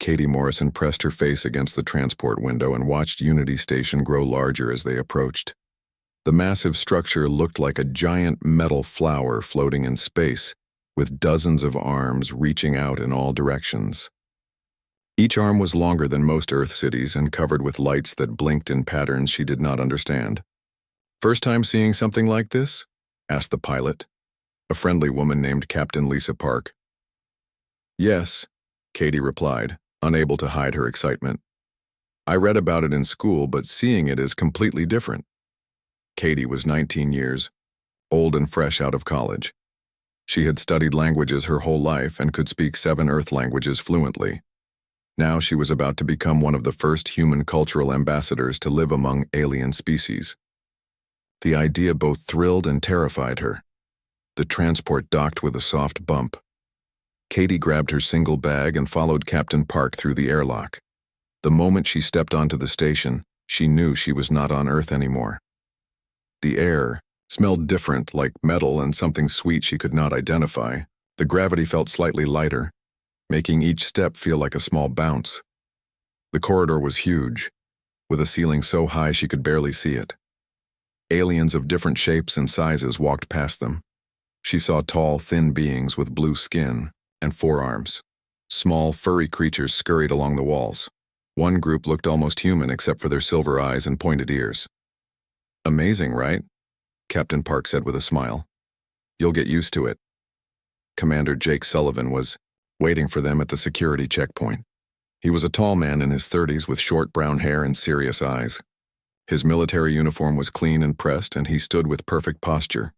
Katie Morrison pressed her face against the transport window and watched Unity Station grow larger as they approached. The massive structure looked like a giant metal flower floating in space, with dozens of arms reaching out in all directions. Each arm was longer than most Earth cities and covered with lights that blinked in patterns she did not understand. "First time seeing something like this?" asked the pilot, a friendly woman named Captain Lisa Park. "Yes," Katie replied, unable to hide her excitement. "I read about it in school, but seeing it is completely different." Katie was 19 years, old and fresh out of college. She had studied languages her whole life and could speak 7 Earth languages fluently. Now she was about to become one of the first human cultural ambassadors to live among alien species. The idea both thrilled and terrified her. The transport docked with a soft bump. Katie grabbed her single bag and followed Captain Park through the airlock. The moment she stepped onto the station, she knew she was not on Earth anymore. The air smelled different, like metal and something sweet she could not identify. The gravity felt slightly lighter, making each step feel like a small bounce. The corridor was huge, with a ceiling so high she could barely see it. Aliens of different shapes and sizes walked past them. She saw tall, thin beings with blue skin and 4 arms. Small, furry creatures scurried along the walls. One group looked almost human except for their silver eyes and pointed ears. "Amazing, right?" Captain Park said with a smile. "You'll get used to it." Commander Jake Sullivan was waiting for them at the security checkpoint. He was a tall man in his 30s with short brown hair and serious eyes. His military uniform was clean and pressed, and he stood with perfect posture.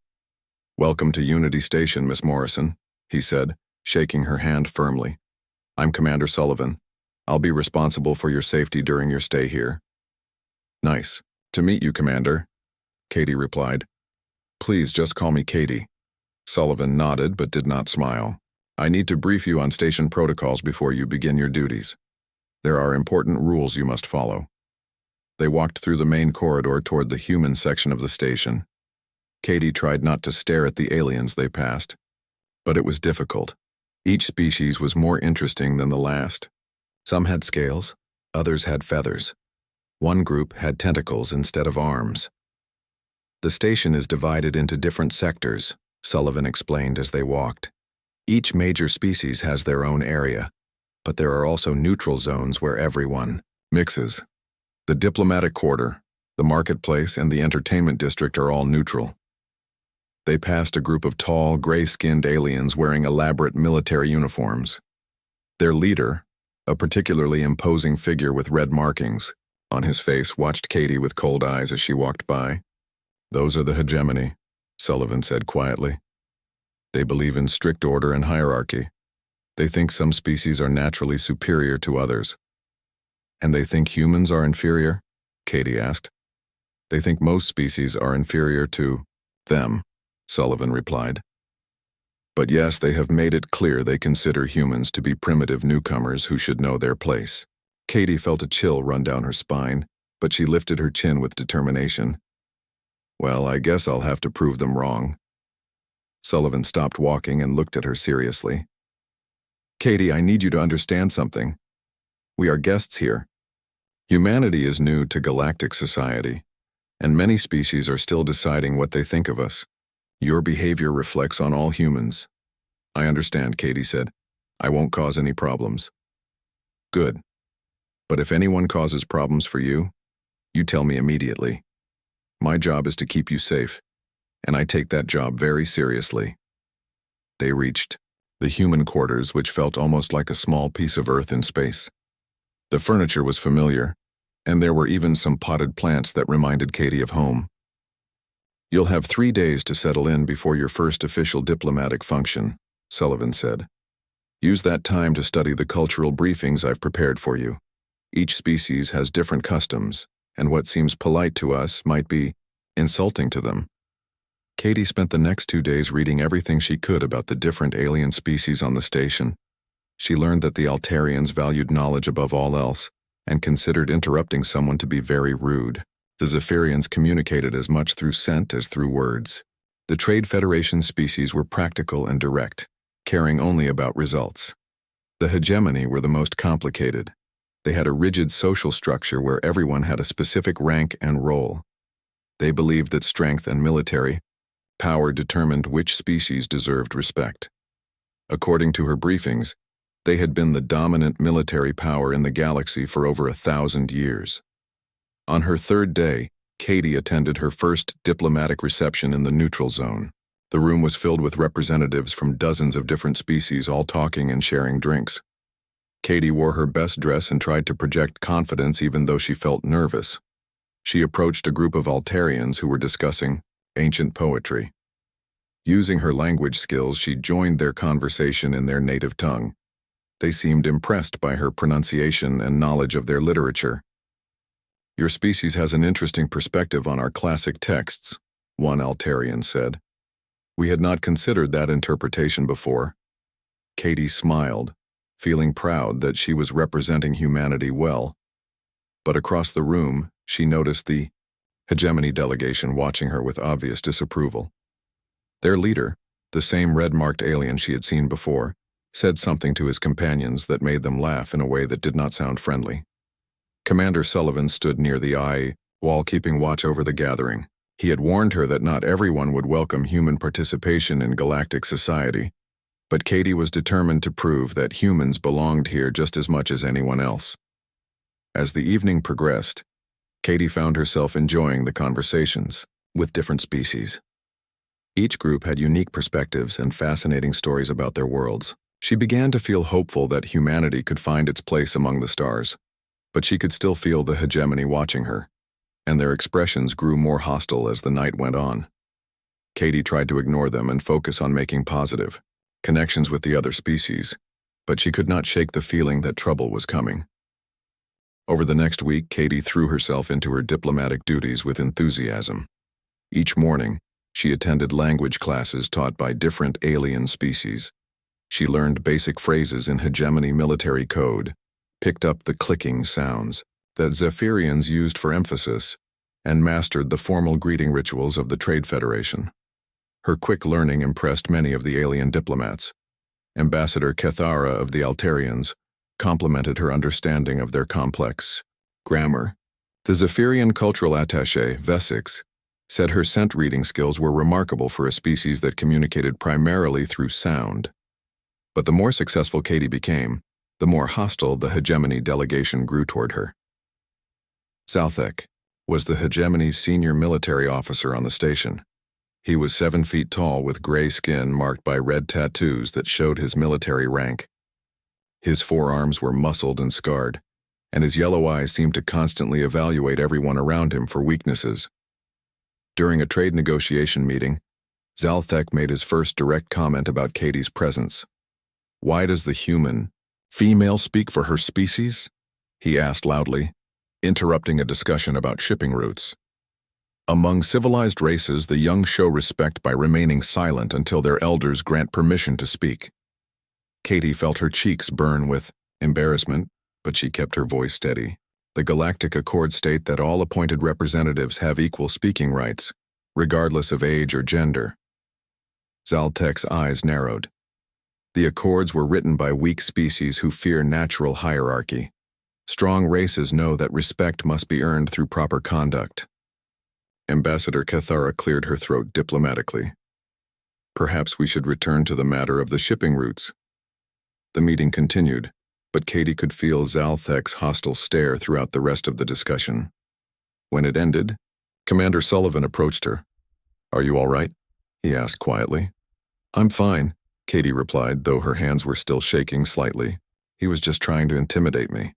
"Welcome to Unity Station, Miss Morrison," he said, shaking her hand firmly. "I'm Commander Sullivan. I'll be responsible for your safety during your stay here." "Nice to meet you, Commander," Katie replied. "Please just call me Katie." Sullivan nodded but did not smile. "I need to brief you on station protocols before you begin your duties. There are important rules you must follow." They walked through the main corridor toward the human section of the station. Katie tried not to stare at the aliens they passed, but it was difficult. Each species was more interesting than the last. Some had scales, others had feathers. One group had tentacles instead of arms. "The station is divided into different sectors," Sullivan explained as they walked. "Each major species has their own area, but there are also neutral zones where everyone mixes. The diplomatic quarter, the marketplace, and the entertainment district are all neutral." They passed a group of tall, gray-skinned aliens wearing elaborate military uniforms. Their leader, a particularly imposing figure with red markings on his face, watched Katie with cold eyes as she walked by. "Those are the hegemony," Sullivan said quietly. "They believe in strict order and hierarchy. They think some species are naturally superior to others." "And they think humans are inferior?" Katie asked. "They think most species are inferior to them," Sullivan replied. "But yes, they have made it clear they consider humans to be primitive newcomers who should know their place." Katie felt a chill run down her spine, but she lifted her chin with determination. "Well, I guess I'll have to prove them wrong." Sullivan stopped walking and looked at her seriously. "Katie, I need you to understand something. We are guests here. Humanity is new to galactic society, and many species are still deciding what they think of us. Your behavior reflects on all humans." "I understand," Katie said. "I won't cause any problems." "Good. But if anyone causes problems for you, you tell me immediately. My job is to keep you safe, and I take that job very seriously." They reached the human quarters, which felt almost like a small piece of Earth in space. The furniture was familiar, and there were even some potted plants that reminded Katie of home. "You'll have 3 days to settle in before your first official diplomatic function," Sullivan said. "Use that time to study the cultural briefings I've prepared for you. Each species has different customs, and what seems polite to us might be insulting to them." Katie spent the next 2 days reading everything she could about the different alien species on the station. She learned that the Altarians valued knowledge above all else, and considered interrupting someone to be very rude. The Zephyrians communicated as much through scent as through words. The Trade Federation species were practical and direct, caring only about results. The hegemony were the most complicated. They had a rigid social structure where everyone had a specific rank and role. They believed that strength and military power determined which species deserved respect. According to her briefings, they had been the dominant military power in the galaxy for over 1,000 years. On her third day, Katie attended her first diplomatic reception in the neutral zone. The room was filled with representatives from dozens of different species, all talking and sharing drinks. Katie wore her best dress and tried to project confidence even though she felt nervous. She approached a group of Altarians who were discussing ancient poetry. Using her language skills, she joined their conversation in their native tongue. They seemed impressed by her pronunciation and knowledge of their literature. "Your species has an interesting perspective on our classic texts," one Altarian said. "We had not considered that interpretation before." Katie smiled, feeling proud that she was representing humanity well. But across the room, she noticed the hegemony delegation watching her with obvious disapproval. Their leader, the same red-marked alien she had seen before, said something to his companions that made them laugh in a way that did not sound friendly. Commander Sullivan stood near the eye wall, keeping watch over the gathering. He had warned her that not everyone would welcome human participation in galactic society, but Katie was determined to prove that humans belonged here just as much as anyone else. As the evening progressed, Katie found herself enjoying the conversations with different species. Each group had unique perspectives and fascinating stories about their worlds. She began to feel hopeful that humanity could find its place among the stars, but she could still feel the hegemony watching her, and their expressions grew more hostile as the night went on. Katie tried to ignore them and focus on making positive connections with the other species, but she could not shake the feeling that trouble was coming. Over the next week, Katie threw herself into her diplomatic duties with enthusiasm. Each morning, she attended language classes taught by different alien species. She learned basic phrases in hegemony military code, picked up the clicking sounds that Zephyrians used for emphasis, and mastered the formal greeting rituals of the Trade Federation. Her quick learning impressed many of the alien diplomats. Ambassador Kethara of the Altarians complimented her understanding of their complex grammar. The Zephyrian cultural attaché, Vesix, said her scent reading skills were remarkable for a species that communicated primarily through sound. But the more successful Katie became, the more hostile the hegemony delegation grew toward her. Zalthek was the hegemony's senior military officer on the station. He was 7 feet tall with gray skin marked by red tattoos that showed his military rank. His forearms were muscled and scarred, and his yellow eyes seemed to constantly evaluate everyone around him for weaknesses. During a trade negotiation meeting, Zalthek made his first direct comment about Katie's presence. "Why does the human female speak for her species?" he asked loudly, interrupting a discussion about shipping routes. "Among civilized races, the young show respect by remaining silent until their elders grant permission to speak." Katie felt her cheeks burn with embarrassment, but she kept her voice steady. The Galactic Accord state that all appointed representatives have equal speaking rights, regardless of age or gender. Zaltek's eyes narrowed. The Accords were written by weak species who fear natural hierarchy. Strong races know that respect must be earned through proper conduct. Ambassador Kethara cleared her throat diplomatically. "Perhaps we should return to the matter of the shipping routes." The meeting continued, but Katie could feel Zalthek's hostile stare throughout the rest of the discussion. When it ended, Commander Sullivan approached her. "Are you all right?" he asked quietly. "I'm fine," Katie replied, though her hands were still shaking slightly. "He was just trying to intimidate me."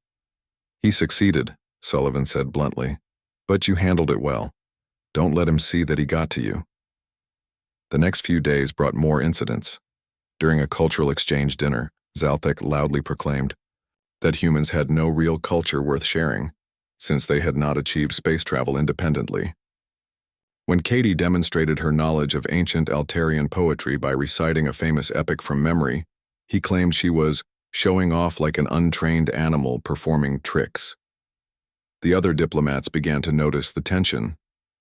"He succeeded," Sullivan said bluntly, "but you handled it well. Don't let him see that he got to you." The next few days brought more incidents. During a cultural exchange dinner, Zalthek loudly proclaimed that humans had no real culture worth sharing, since they had not achieved space travel independently. When Katie demonstrated her knowledge of ancient Altarian poetry by reciting a famous epic from memory, he claimed she was showing off like an untrained animal performing tricks. The other diplomats began to notice the tension.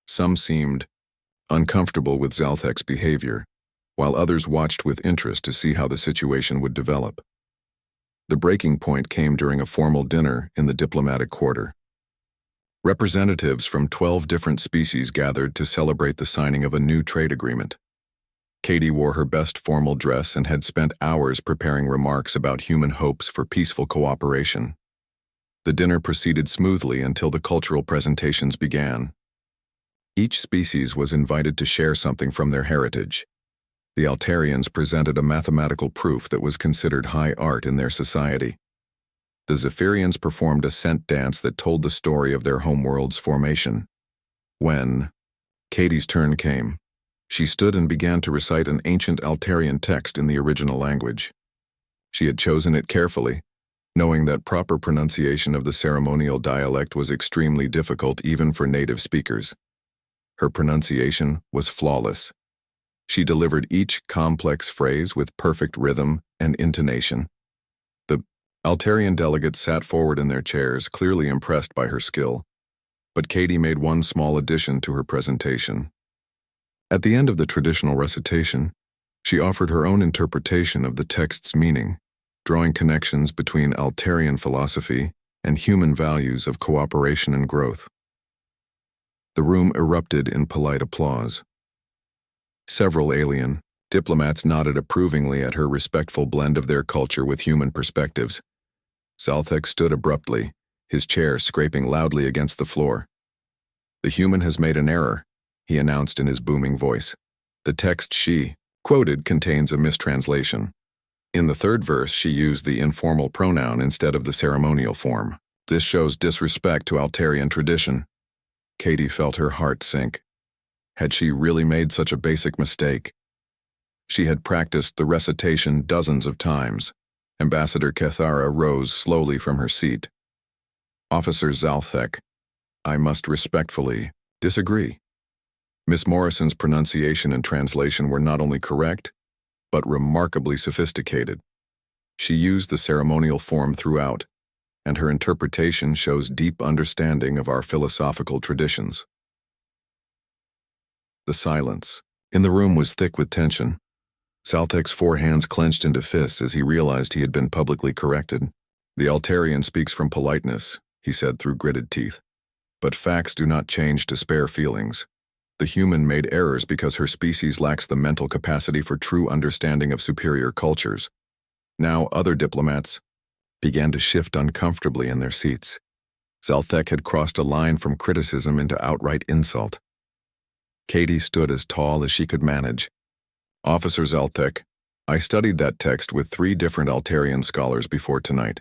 Some seemed uncomfortable with Zalthek's behavior, while others watched with interest to see how the situation would develop. The breaking point came during a formal dinner in the diplomatic quarter. Representatives from 12 different species gathered to celebrate the signing of a new trade agreement. Katie wore her best formal dress and had spent hours preparing remarks about human hopes for peaceful cooperation. The dinner proceeded smoothly until the cultural presentations began. Each species was invited to share something from their heritage. The Altarians presented a mathematical proof that was considered high art in their society. The Zephyrians performed a scent dance that told the story of their homeworld's formation. When Katie's turn came, she stood and began to recite an ancient Altarian text in the original language. She had chosen it carefully, knowing that proper pronunciation of the ceremonial dialect was extremely difficult even for native speakers. Her pronunciation was flawless. She delivered each complex phrase with perfect rhythm and intonation. The Altarian delegates sat forward in their chairs, clearly impressed by her skill. But Katie made one small addition to her presentation. At the end of the traditional recitation, she offered her own interpretation of the text's meaning, drawing connections between Altarian philosophy and human values of cooperation and growth. The room erupted in polite applause. Several alien diplomats nodded approvingly at her respectful blend of their culture with human perspectives. Zalthek stood abruptly, his chair scraping loudly against the floor. "The human has made an error," he announced in his booming voice. "The text she quoted contains a mistranslation. In the third verse, she used the informal pronoun instead of the ceremonial form. This shows disrespect to Altarian tradition." Katie felt her heart sink. Had she really made such a basic mistake? She had practiced the recitation dozens of times. Ambassador Kethara rose slowly from her seat. "Officer Zalthek, I must respectfully disagree. Miss Morrison's pronunciation and translation were not only correct, but remarkably sophisticated. She used the ceremonial form throughout, and her interpretation shows deep understanding of our philosophical traditions." The silence in the room was thick with tension. Zalthek's 4 hands clenched into fists as he realized he had been publicly corrected. "The Altarian speaks from politeness," he said through gritted teeth. "But facts do not change to spare feelings. The human made errors because her species lacks the mental capacity for true understanding of superior cultures." Now other diplomats began to shift uncomfortably in their seats. Zalthek had crossed a line from criticism into outright insult. Katie stood as tall as she could manage. "Officer Zalthek, I studied that text with 3 different Altarian scholars before tonight.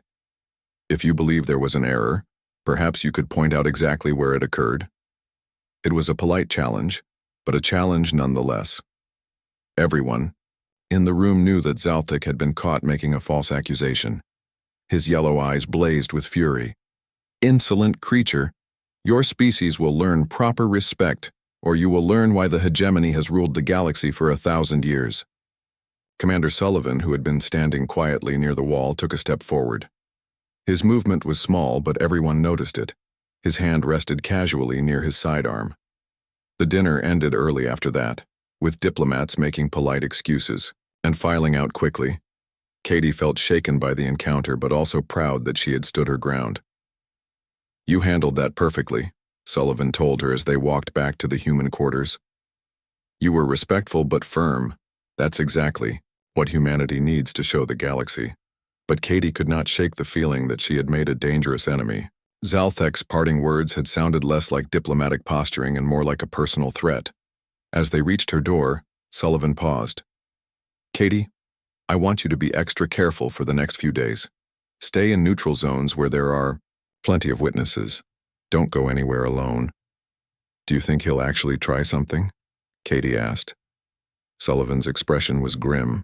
If you believe there was an error, perhaps you could point out exactly where it occurred." It was a polite challenge, but a challenge nonetheless. Everyone in the room knew that Zalthek had been caught making a false accusation. His yellow eyes blazed with fury. "Insolent creature, your species will learn proper respect, or you will learn why the hegemony has ruled the galaxy for 1,000 years." Commander Sullivan, who had been standing quietly near the wall, took a step forward. His movement was small, but everyone noticed it. His hand rested casually near his sidearm. The dinner ended early after that, with diplomats making polite excuses and filing out quickly. Katie felt shaken by the encounter, but also proud that she had stood her ground. "You handled that perfectly," Sullivan told her as they walked back to the human quarters. "You were respectful but firm. That's exactly what humanity needs to show the galaxy." But Katie could not shake the feeling that she had made a dangerous enemy. Zalthek's parting words had sounded less like diplomatic posturing and more like a personal threat. As they reached her door, Sullivan paused. "Katie, I want you to be extra careful for the next few days. Stay in neutral zones where there are plenty of witnesses. Don't go anywhere alone." "Do you think he'll actually try something?" Katie asked. Sullivan's expression was grim.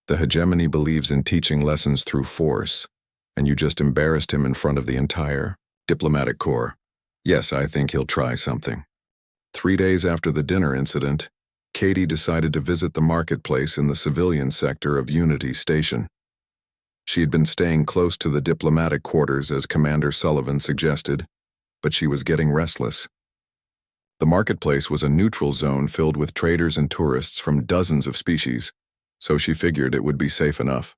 "The hegemony believes in teaching lessons through force, and you just embarrassed him in front of the entire diplomatic corps. Yes, I think he'll try something." 3 days after the dinner incident, Katie decided to visit the marketplace in the civilian sector of Unity Station. She had been staying close to the diplomatic quarters as Commander Sullivan suggested, but she was getting restless. The marketplace was a neutral zone filled with traders and tourists from dozens of species, so she figured it would be safe enough.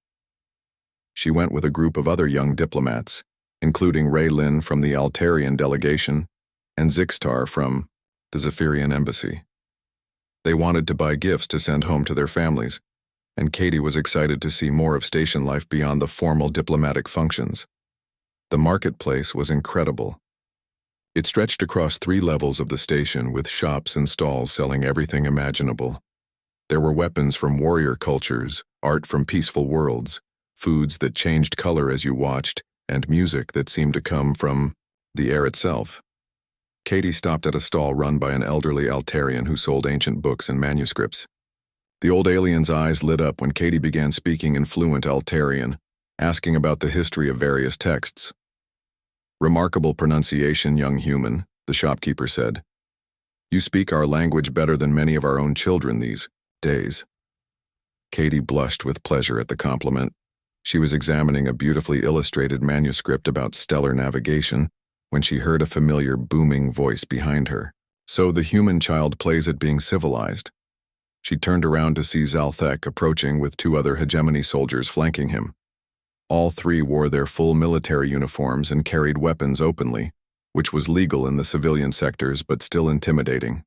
She went with a group of other young diplomats, including Ray Lin from the Altarian delegation and Zixtar from the Zephyrian embassy. They wanted to buy gifts to send home to their families, and Katie was excited to see more of station life beyond the formal diplomatic functions. The marketplace was incredible. It stretched across 3 levels of the station with shops and stalls selling everything imaginable. There were weapons from warrior cultures, art from peaceful worlds, foods that changed color as you watched, and music that seemed to come from the air itself. Katie stopped at a stall run by an elderly Altarian who sold ancient books and manuscripts. The old alien's eyes lit up when Katie began speaking in fluent Altarian, asking about the history of various texts. "Remarkable pronunciation, young human," the shopkeeper said. "You speak our language better than many of our own children these days." Katie blushed with pleasure at the compliment. She was examining a beautifully illustrated manuscript about stellar navigation when she heard a familiar booming voice behind her. "So the human child plays at being civilized." She turned around to see Zalthek approaching with 2 other hegemony soldiers flanking him. All 3 wore their full military uniforms and carried weapons openly, which was legal in the civilian sectors but still intimidating.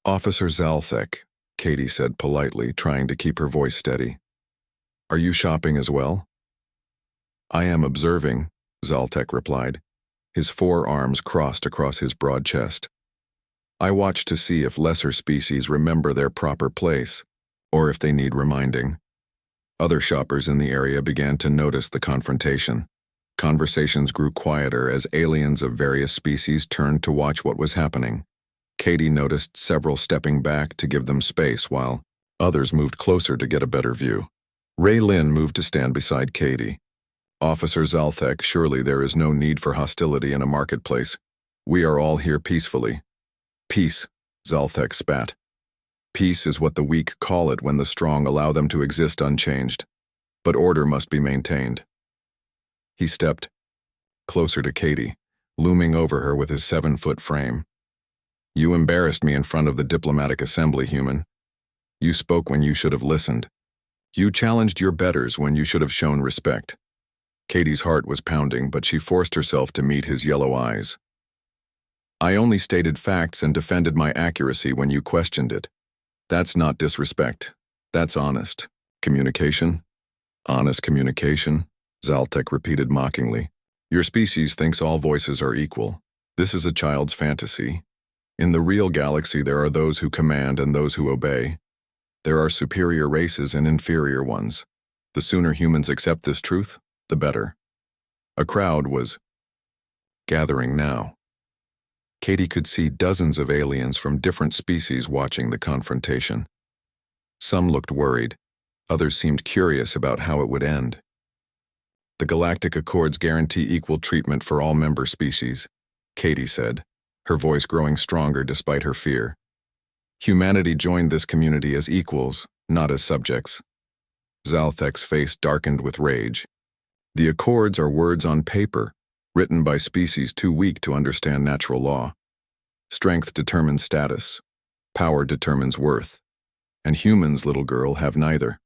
"Officer Zalthek," Katie said politely, trying to keep her voice steady. "Are you shopping as well?" "I am observing," Zalthek replied, his 4 arms crossed across his broad chest. "I watch to see if lesser species remember their proper place, or if they need reminding." Other shoppers in the area began to notice the confrontation. Conversations grew quieter as aliens of various species turned to watch what was happening. Katie noticed several stepping back to give them space while others moved closer to get a better view. Ray Lin moved to stand beside Katie. "Officer Zalthek, surely there is no need for hostility in a marketplace. We are all here peacefully." "Peace," Zalthek spat. "Peace is what the weak call it when the strong allow them to exist unchanged. But order must be maintained." He stepped closer to Katie, looming over her with his 7-foot frame. "You embarrassed me in front of the diplomatic assembly, human. You spoke when you should have listened. You challenged your betters when you should have shown respect." Katie's heart was pounding, but she forced herself to meet his yellow eyes. "I only stated facts and defended my accuracy when you questioned it. That's not disrespect. That's honest communication." "Honest communication," Zalthek repeated mockingly. "Your species thinks all voices are equal. This is a child's fantasy. In the real galaxy there are those who command and those who obey. There are superior races and inferior ones. The sooner humans accept this truth, the better." A crowd was gathering now. Katie could see dozens of aliens from different species watching the confrontation. Some looked worried, others seemed curious about how it would end. "The Galactic Accords guarantee equal treatment for all member species," Katie said, her voice growing stronger despite her fear. "Humanity joined this community as equals, not as subjects." Zalthek's face darkened with rage. "The Accords are words on paper, written by species too weak to understand natural law. Strength determines status. Power determines worth. And humans, little girl, have neither."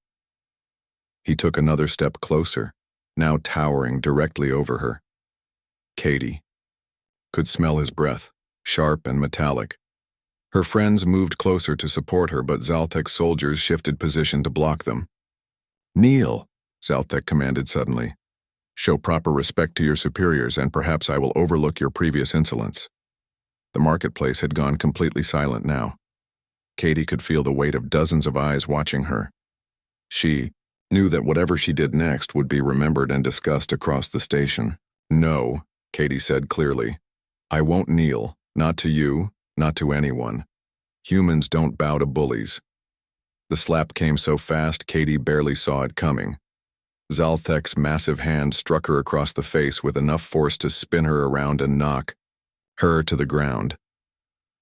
He took another step closer, now towering directly over her. Katie could smell his breath, sharp and metallic. Her friends moved closer to support her, but Zalthek's soldiers shifted position to block them. "Kneel," Zalthek commanded suddenly. "Show proper respect to your superiors, and perhaps I will overlook your previous insolence." The marketplace had gone completely silent now. Katie could feel the weight of dozens of eyes watching her. She knew that whatever she did next would be remembered and discussed across the station. "No," Katie said clearly. "I won't kneel, not to you, not to anyone. Humans don't bow to bullies." The slap came so fast Katie barely saw it coming. Zalthek's massive hand struck her across the face with enough force to spin her around and knock her to the ground.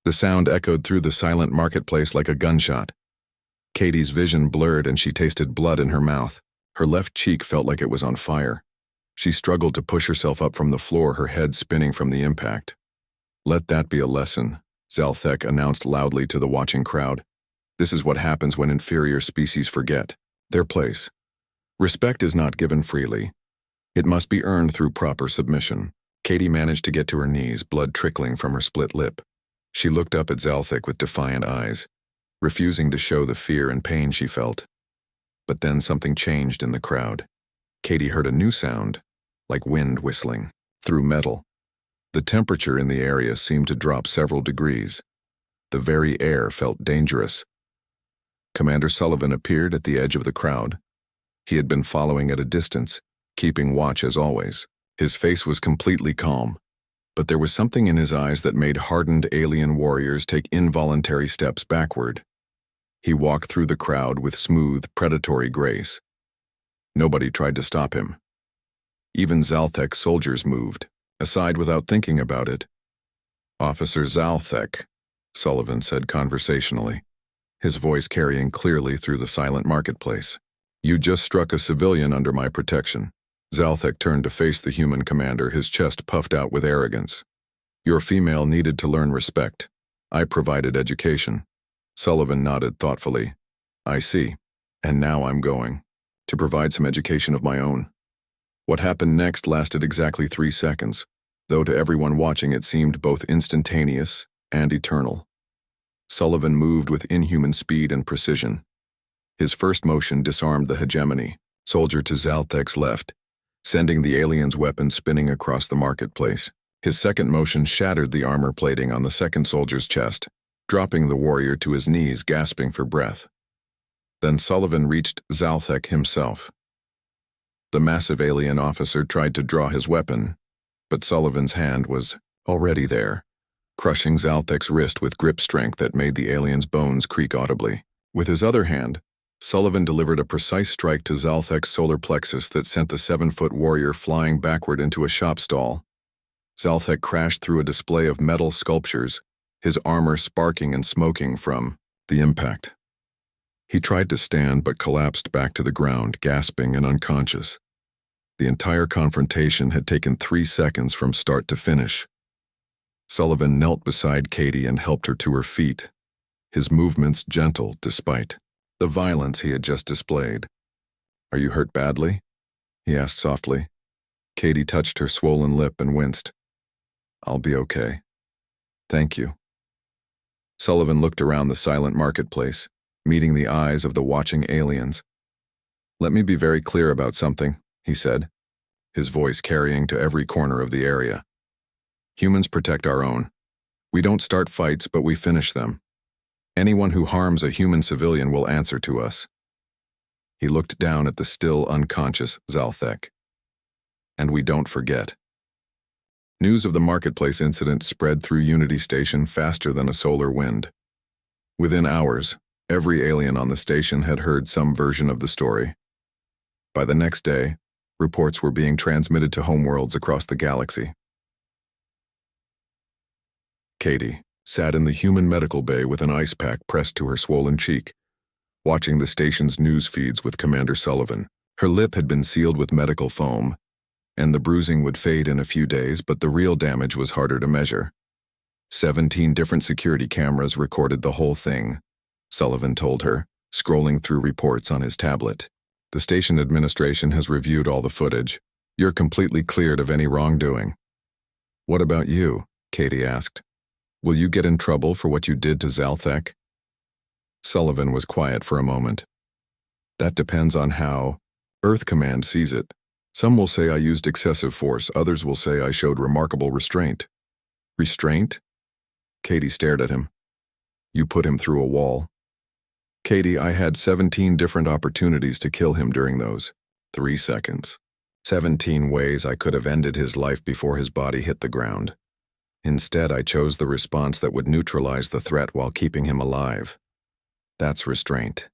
The sound echoed through the silent marketplace like a gunshot. Katie's vision blurred and she tasted blood in her mouth. Her left cheek felt like it was on fire. She struggled to push herself up from the floor, her head spinning from the impact. "Let that be a lesson," Zalthek announced loudly to the watching crowd. "This is what happens when inferior species forget their place. Respect is not given freely. It must be earned through proper submission. Katie managed to get to her knees, blood trickling from her split lip. She looked up at Zalthek with defiant eyes, refusing to show the fear and pain she felt. But then something changed in the crowd. Katie heard a new sound, like wind whistling, through metal. The temperature in the area seemed to drop several degrees. The very air felt dangerous. Commander Sullivan appeared at the edge of the crowd. He had been following at a distance, keeping watch as always. His face was completely calm, but there was something in his eyes that made hardened alien warriors take involuntary steps backward. He walked through the crowd with smooth, predatory grace. Nobody tried to stop him. Even Zalthek's soldiers moved, aside without thinking about it. "Officer Zalthek," Sullivan said conversationally, his voice carrying clearly through the silent marketplace. "You just struck a civilian under my protection." Zalthek turned to face the human commander, his chest puffed out with arrogance. "Your female needed to learn respect. I provided education." Sullivan nodded thoughtfully. "I see. And now I'm going to provide some education of my own." What happened next lasted exactly 3 seconds, though to everyone watching it seemed both instantaneous and eternal. Sullivan moved with inhuman speed and precision. His first motion disarmed the hegemony, soldier to Zalthek's left, sending the alien's weapon spinning across the marketplace. His second motion shattered the armor plating on the second soldier's chest, dropping the warrior to his knees, gasping for breath. Then Sullivan reached Zalthek himself. The massive alien officer tried to draw his weapon, but Sullivan's hand was already there, crushing Zalthek's wrist with grip strength that made the alien's bones creak audibly. With his other hand, Sullivan delivered a precise strike to Zalthek's solar plexus that sent the 7-foot warrior flying backward into a shop stall. Zalthek crashed through a display of metal sculptures, his armor sparking and smoking from the impact. He tried to stand but collapsed back to the ground, gasping and unconscious. The entire confrontation had taken 3 seconds from start to finish. Sullivan knelt beside Katie and helped her to her feet, his movements gentle despite the violence he had just displayed. "Are you hurt badly?" he asked softly. Katie touched her swollen lip and winced. "I'll be okay. Thank you." Sullivan looked around the silent marketplace, meeting the eyes of the watching aliens. "Let me be very clear about something," he said, his voice carrying to every corner of the area. "Humans protect our own. We don't start fights, but we finish them. Anyone who harms a human civilian will answer to us." He looked down at the still unconscious Zalthek. "And we don't forget." News of the marketplace incident spread through Unity Station faster than a solar wind. Within hours, every alien on the station had heard some version of the story. By the next day, reports were being transmitted to homeworlds across the galaxy. Katie sat in the human medical bay with an ice pack pressed to her swollen cheek, watching the station's news feeds with Commander Sullivan. Her lip had been sealed with medical foam, and the bruising would fade in a few days, but the real damage was harder to measure. 17 different security cameras recorded the whole thing, Sullivan told her, scrolling through reports on his tablet. "The station administration has reviewed all the footage. You're completely cleared of any wrongdoing." "What about you?" Katie asked. "Will you get in trouble for what you did to Zalthek?" Sullivan was quiet for a moment. "That depends on how Earth Command sees it. Some will say I used excessive force, others will say I showed remarkable restraint." "Restraint?" Katie stared at him. "You put him through a wall." "Katie, I had 17 different opportunities to kill him during those 3 seconds. 17 ways I could have ended his life before his body hit the ground. Instead, I chose the response that would neutralize the threat while keeping him alive. That's restraint."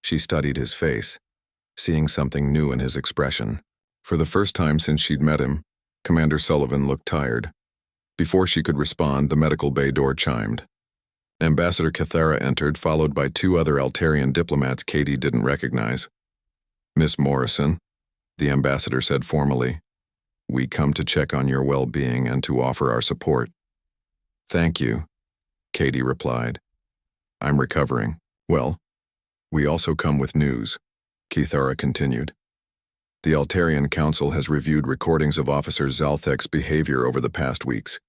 She studied his face, seeing something new in his expression. For the first time since she'd met him, Commander Sullivan looked tired. Before she could respond, the medical bay door chimed. Ambassador Cathara entered, followed by 2 other Altarian diplomats Katie didn't recognize. "Miss Morrison," the ambassador said formally, "we come to check on your well-being and to offer our support." "Thank you," Katie replied. "I'm recovering. Well, we also come with news," Cathara continued. The Altarian Council has reviewed recordings of Officer Zalthek's behavior over the past weeks.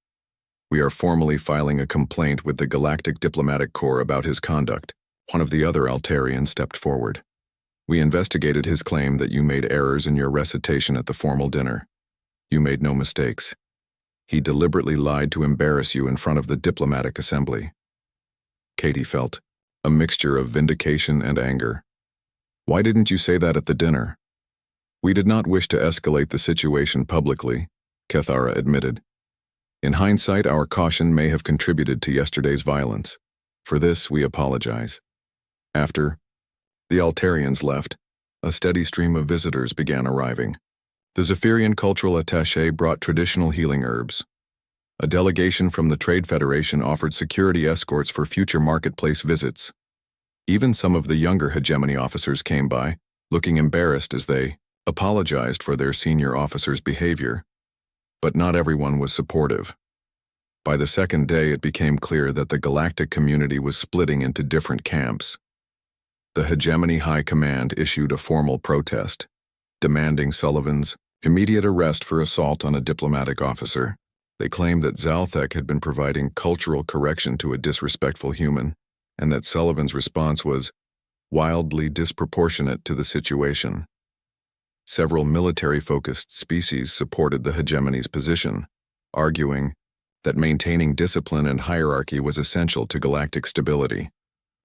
We are formally filing a complaint with the Galactic Diplomatic Corps about his conduct. One of the other Altarians stepped forward. We investigated his claim that you made errors in your recitation at the formal dinner. You made no mistakes. He deliberately lied to embarrass you in front of the diplomatic assembly. Katie felt a mixture of vindication and anger. Why didn't you say that at the dinner? We did not wish to escalate the situation publicly, Kethara admitted. In hindsight, our caution may have contributed to yesterday's violence. For this, we apologize. After the Altarians left, a steady stream of visitors began arriving. The Zephyrian cultural attaché brought traditional healing herbs. A delegation from the Trade Federation offered security escorts for future marketplace visits. Even some of the younger hegemony officers came by, looking embarrassed as they apologized for their senior officers' behavior. But not everyone was supportive. By the second day, it became clear that the galactic community was splitting into different camps. The Hegemony High Command issued a formal protest, demanding Sullivan's immediate arrest for assault on a diplomatic officer. They claimed that Zalthek had been providing cultural correction to a disrespectful human, and that Sullivan's response was wildly disproportionate to the situation. Several military-focused species supported the hegemony's position, arguing that maintaining discipline and hierarchy was essential to galactic stability.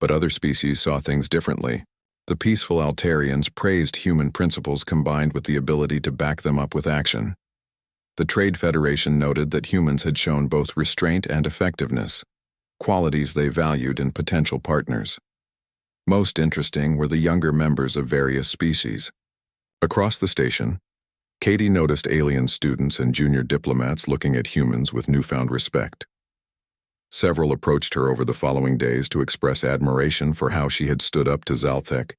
But other species saw things differently. The peaceful Altarians praised human principles combined with the ability to back them up with action. The Trade Federation noted that humans had shown both restraint and effectiveness, qualities they valued in potential partners. Most interesting were the younger members of various species. Across the station, Katie noticed alien students and junior diplomats looking at humans with newfound respect. Several approached her over the following days to express admiration for how she had stood up to Zalthek,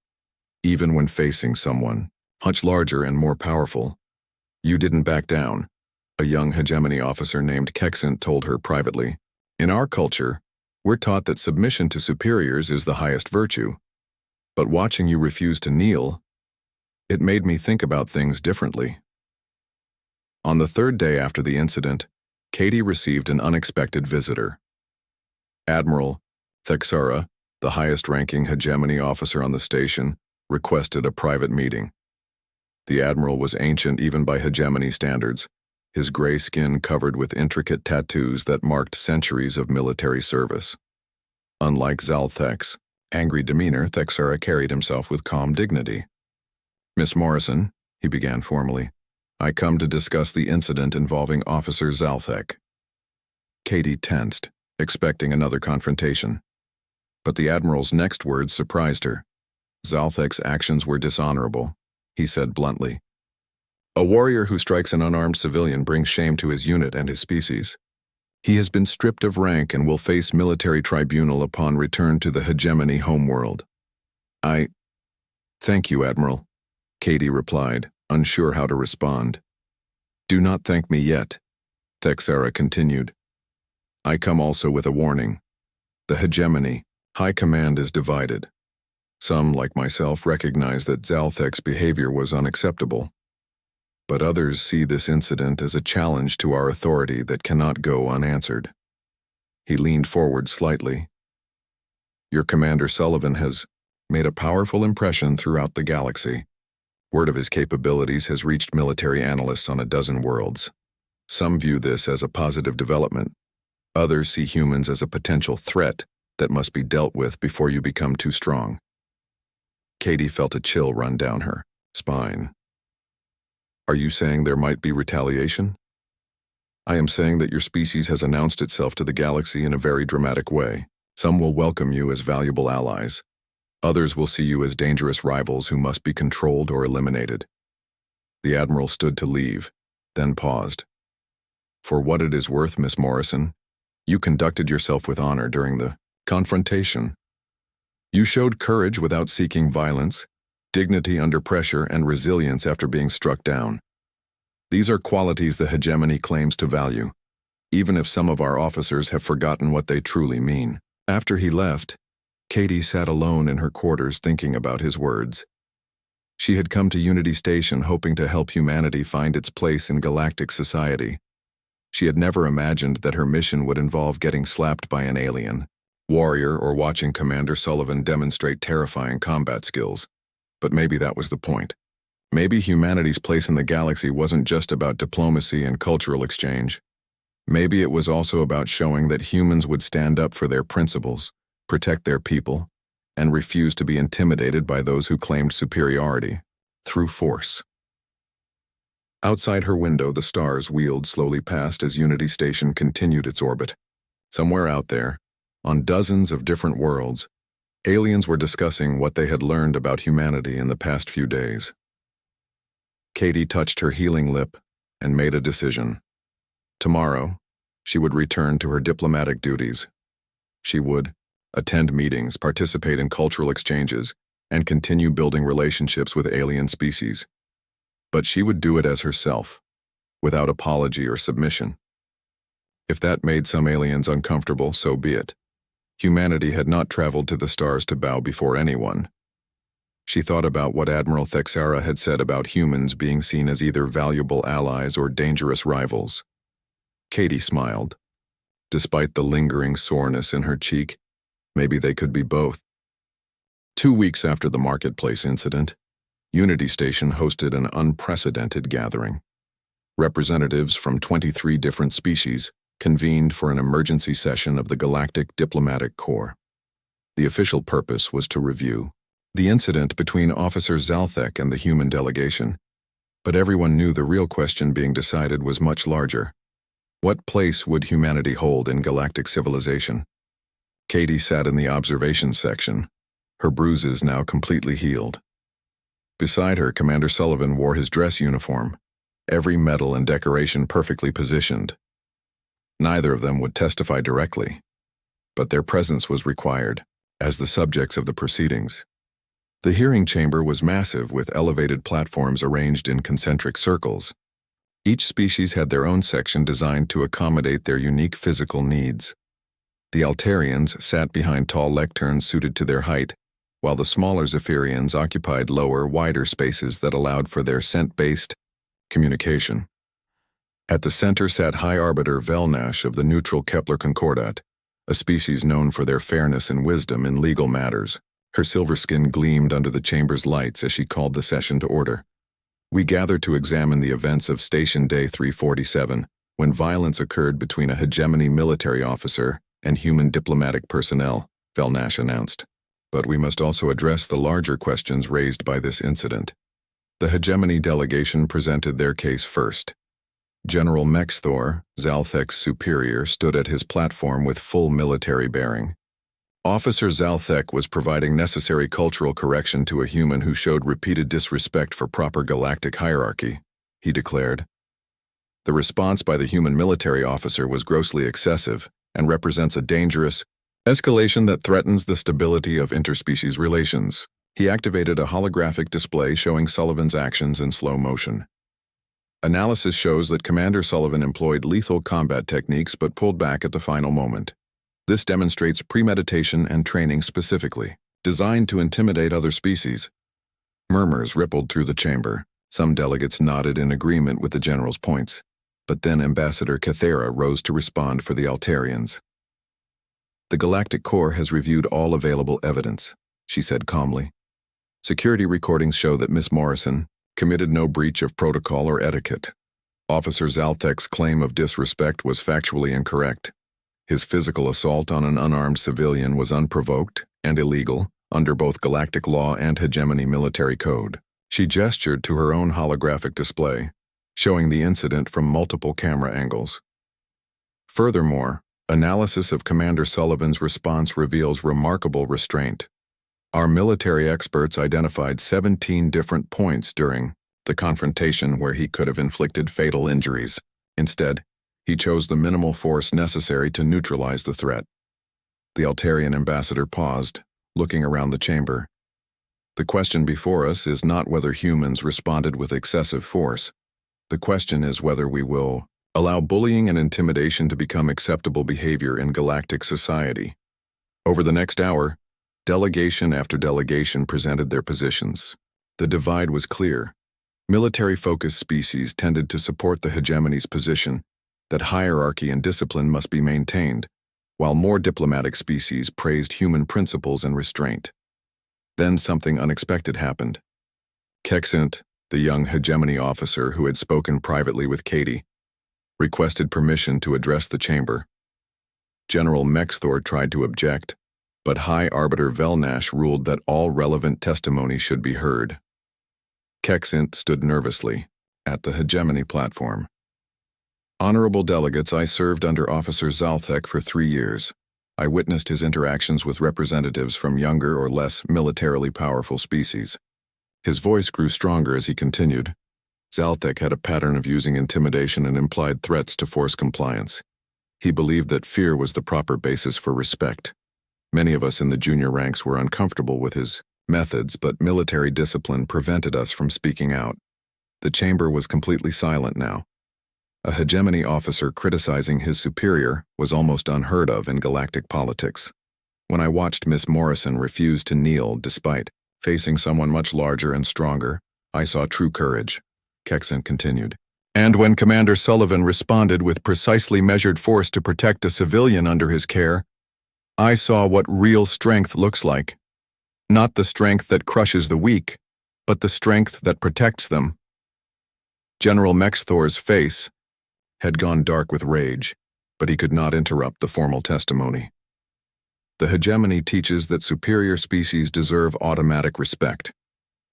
even when facing someone much larger and more powerful. You didn't back down, a young hegemony officer named Kexant told her privately. In our culture, we're taught that submission to superiors is the highest virtue. But watching you refuse to kneel, it made me think about things differently. On the third day after the incident, Katie received an unexpected visitor. Admiral Thexara, the highest-ranking hegemony officer on the station, requested a private meeting. The admiral was ancient even by hegemony standards, his gray skin covered with intricate tattoos that marked centuries of military service. Unlike Zalthek's angry demeanor, Thexara carried himself with calm dignity. Miss Morrison, he began formally, I come to discuss the incident involving Officer Zalthek. Katie tensed, expecting another confrontation. But the Admiral's next words surprised her. Zalthek's actions were dishonorable, he said bluntly. A warrior who strikes an unarmed civilian brings shame to his unit and his species. He has been stripped of rank and will face military tribunal upon return to the hegemony homeworld. Thank you, Admiral, Katie replied, unsure how to respond. Do not thank me yet, Thexara continued. I come also with a warning. The hegemony, High Command is divided. Some, like myself, recognize that Zalthek's behavior was unacceptable. But others see this incident as a challenge to our authority that cannot go unanswered. He leaned forward slightly. Your Commander Sullivan has made a powerful impression throughout the galaxy. Word of his capabilities has reached military analysts on a dozen worlds. Some view this as a positive development. Others see humans as a potential threat that must be dealt with before you become too strong. Katie felt a chill run down her spine. Are you saying there might be retaliation? I am saying that your species has announced itself to the galaxy in a very dramatic way. Some will welcome you as valuable allies. Others will see you as dangerous rivals who must be controlled or eliminated. The Admiral stood to leave, then paused. For what it is worth, Miss Morrison, you conducted yourself with honor during the confrontation. You showed courage without seeking violence, dignity under pressure, and resilience after being struck down. These are qualities the hegemony claims to value, even if some of our officers have forgotten what they truly mean. After he left, Katie sat alone in her quarters thinking about his words. She had come to Unity Station hoping to help humanity find its place in galactic society. She had never imagined that her mission would involve getting slapped by an alien, warrior, or watching Commander Sullivan demonstrate terrifying combat skills. But maybe that was the point. Maybe humanity's place in the galaxy wasn't just about diplomacy and cultural exchange. Maybe it was also about showing that humans would stand up for their principles, protect their people, and refuse to be intimidated by those who claimed superiority through force. Outside her window, the stars wheeled slowly past as Unity Station continued its orbit. Somewhere out there, on dozens of different worlds, aliens were discussing what they had learned about humanity in the past few days. Katie touched her healing lip and made a decision. Tomorrow, she would return to her diplomatic duties. She would attend meetings, participate in cultural exchanges, and continue building relationships with alien species. But she would do it as herself, without apology or submission. If that made some aliens uncomfortable, so be it. Humanity had not traveled to the stars to bow before anyone. She thought about what Admiral Thexara had said about humans being seen as either valuable allies or dangerous rivals. Katie smiled. Despite the lingering soreness in her cheek, maybe they could be both. 2 weeks after the marketplace incident, Unity Station hosted an unprecedented gathering. Representatives from 23 different species convened for an emergency session of the Galactic Diplomatic Corps. The official purpose was to review the incident between Officer Zalthek and the human delegation, but everyone knew the real question being decided was much larger. What place would humanity hold in galactic civilization? Katie sat in the observation section, her bruises now completely healed. Beside her, Commander Sullivan wore his dress uniform, every medal and decoration perfectly positioned. Neither of them would testify directly, but their presence was required as the subjects of the proceedings. The hearing chamber was massive, with elevated platforms arranged in concentric circles. Each species had their own section designed to accommodate their unique physical needs. The Altarians sat behind tall lecterns suited to their height, while the smaller Zephyrians occupied lower, wider spaces that allowed for their scent-based communication. At the center sat High Arbiter Velnash of the neutral Kepler Concordat, a species known for their fairness and wisdom in legal matters. Her silver skin gleamed under the chamber's lights as she called the session to order. We gathered to examine the events of Station Day 347, when violence occurred between a hegemony military officer and human diplomatic personnel, Velnash announced. But we must also address the larger questions raised by this incident. The hegemony delegation presented their case first. General Mexthor, Zalthek's superior, stood at his platform with full military bearing. Officer Zalthek was providing necessary cultural correction to a human who showed repeated disrespect for proper galactic hierarchy, he declared. The response by the human military officer was grossly excessive and represents a dangerous escalation that threatens the stability of interspecies relations. He activated a holographic display showing Sullivan's actions in slow motion. Analysis shows that Commander Sullivan employed lethal combat techniques but pulled back at the final moment. This demonstrates premeditation and training specifically, designed to intimidate other species. Murmurs rippled through the chamber. Some delegates nodded in agreement with the general's points, but then Ambassador Cathera rose to respond for the Altarians. The Galactic Corps has reviewed all available evidence, she said calmly. Security recordings show that Miss Morrison committed no breach of protocol or etiquette. Officer Zalthek's claim of disrespect was factually incorrect. His physical assault on an unarmed civilian was unprovoked and illegal under both galactic law and hegemony military code. She gestured to her own holographic display, showing the incident from multiple camera angles. Furthermore, analysis of Commander Sullivan's response reveals remarkable restraint. Our military experts identified 17 different points during the confrontation where he could have inflicted fatal injuries. Instead, he chose the minimal force necessary to neutralize the threat. The Altarian ambassador paused, looking around the chamber. The question before us is not whether humans responded with excessive force. The question is whether we will allow bullying and intimidation to become acceptable behavior in galactic society. Over the next hour, delegation after delegation presented their positions. The divide was clear. Military-focused species tended to support the hegemony's position that hierarchy and discipline must be maintained, while more diplomatic species praised human principles and restraint. Then something unexpected happened. Kexint, the young hegemony officer who had spoken privately with Katie, requested permission to address the chamber. General Mexthor tried to object, but High Arbiter Velnash ruled that all relevant testimony should be heard. Kexint stood nervously at the hegemony platform. Honorable delegates, I served under Officer Zalthek for 3 years. I witnessed his interactions with representatives from younger or less militarily powerful species. His voice grew stronger as he continued. Zalthek had a pattern of using intimidation and implied threats to force compliance. He believed that fear was the proper basis for respect. Many of us in the junior ranks were uncomfortable with his methods, but military discipline prevented us from speaking out. The chamber was completely silent now. A hegemony officer criticizing his superior was almost unheard of in galactic politics. When I watched Miss Morrison refuse to kneel despite facing someone much larger and stronger, I saw true courage. Kexint continued. And when Commander Sullivan responded with precisely measured force to protect a civilian under his care, I saw what real strength looks like. Not the strength that crushes the weak, but the strength that protects them. General Mexthor's face had gone dark with rage, but he could not interrupt the formal testimony. The hegemony teaches that superior species deserve automatic respect,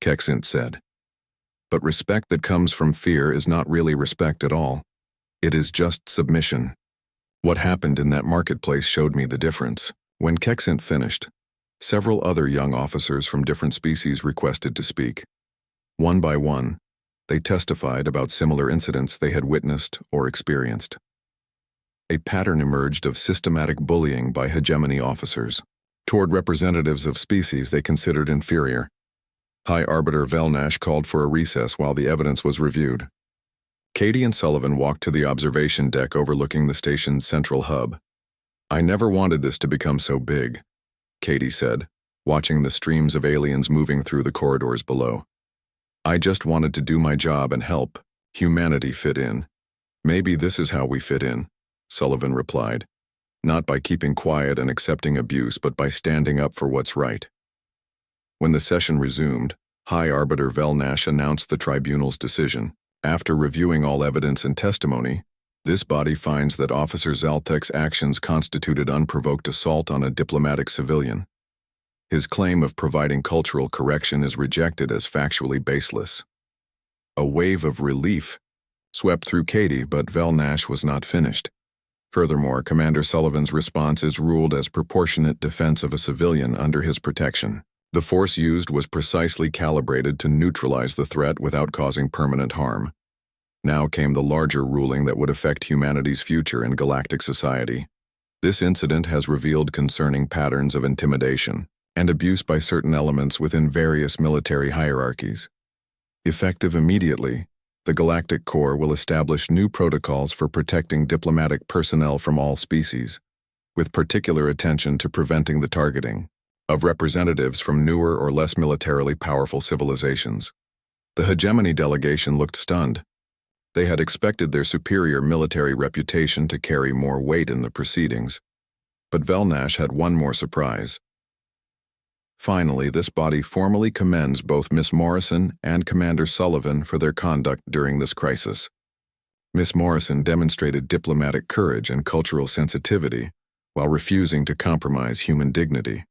Kexint said. But respect that comes from fear is not really respect at all. It is just submission. What happened in that marketplace showed me the difference. When Kexint finished, several other young officers from different species requested to speak. One by one, they testified about similar incidents they had witnessed or experienced. A pattern emerged of systematic bullying by hegemony officers toward representatives of species they considered inferior. High Arbiter Velnash called for a recess while the evidence was reviewed. Katie and Sullivan walked to the observation deck overlooking the station's central hub. I never wanted this to become so big, Katie said, watching the streams of aliens moving through the corridors below. I just wanted to do my job and help humanity fit in. Maybe this is how we fit in, Sullivan replied. Not by keeping quiet and accepting abuse, but by standing up for what's right. When the session resumed, High Arbiter Velnash announced the tribunal's decision. After reviewing all evidence and testimony, this body finds that Officer Zalthek's actions constituted unprovoked assault on a diplomatic civilian. His claim of providing cultural correction is rejected as factually baseless. A wave of relief swept through Katie, but Velnash was not finished. Furthermore, Commander Sullivan's response is ruled as proportionate defense of a civilian under his protection. The force used was precisely calibrated to neutralize the threat without causing permanent harm. Now came the larger ruling that would affect humanity's future in galactic society. This incident has revealed concerning patterns of intimidation and abuse by certain elements within various military hierarchies. Effective immediately, the Galactic Corps will establish new protocols for protecting diplomatic personnel from all species, with particular attention to preventing the targeting of representatives from newer or less militarily powerful civilizations. The hegemony delegation looked stunned. They had expected their superior military reputation to carry more weight in the proceedings, but Velnash had one more surprise. Finally, this body formally commends both Miss Morrison and Commander Sullivan for their conduct during this crisis. Miss Morrison demonstrated diplomatic courage and cultural sensitivity while refusing to compromise human dignity.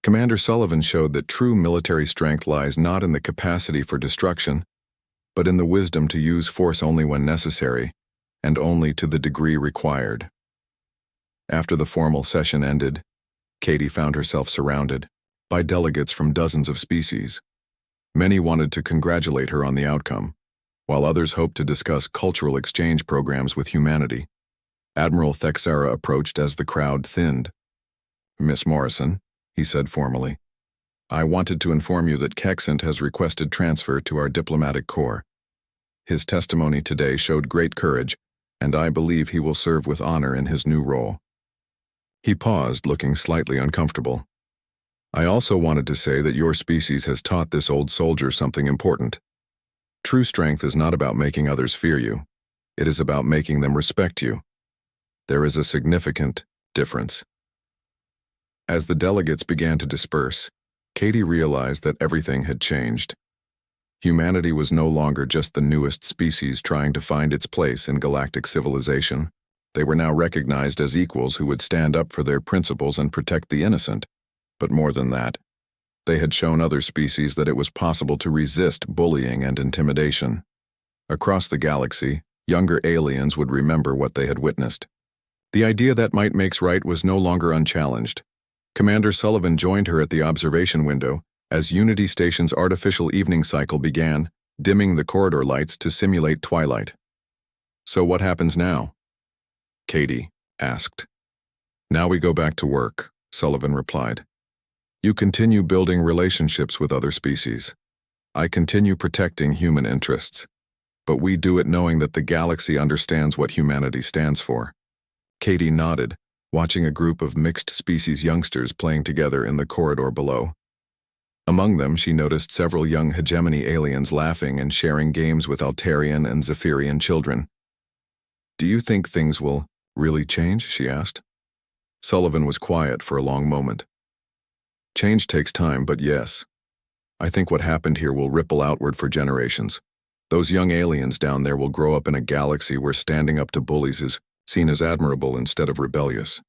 Commander Sullivan showed that true military strength lies not in the capacity for destruction, but in the wisdom to use force only when necessary, and only to the degree required. After the formal session ended, Katie found herself surrounded by delegates from dozens of species. Many wanted to congratulate her on the outcome, while others hoped to discuss cultural exchange programs with humanity. Admiral Thexera approached as the crowd thinned. Miss Morrison, he said formally, I wanted to inform you that Kexint has requested transfer to our diplomatic corps. His testimony today showed great courage, and I believe he will serve with honor in his new role. He paused, looking slightly uncomfortable. I also wanted to say that your species has taught this old soldier something important. True strength is not about making others fear you. It is about making them respect you. There is a significant difference. As the delegates began to disperse, Katie realized that everything had changed. Humanity was no longer just the newest species trying to find its place in galactic civilization. They were now recognized as equals who would stand up for their principles and protect the innocent. But more than that, they had shown other species that it was possible to resist bullying and intimidation. Across the galaxy, younger aliens would remember what they had witnessed. The idea that might makes right was no longer unchallenged. Commander Sullivan joined her at the observation window as Unity Station's artificial evening cycle began, dimming the corridor lights to simulate twilight. So what happens now? Katie asked. Now we go back to work, Sullivan replied. You continue building relationships with other species. I continue protecting human interests. But we do it knowing that the galaxy understands what humanity stands for. Katie nodded, watching a group of mixed-species youngsters playing together in the corridor below. Among them, she noticed several young hegemony aliens laughing and sharing games with Altarian and Zephyrian children. Do you think things will really change? She asked. Sullivan was quiet for a long moment. Change takes time, but yes. I think what happened here will ripple outward for generations. Those young aliens down there will grow up in a galaxy where standing up to bullies is seen as admirable instead of rebellious.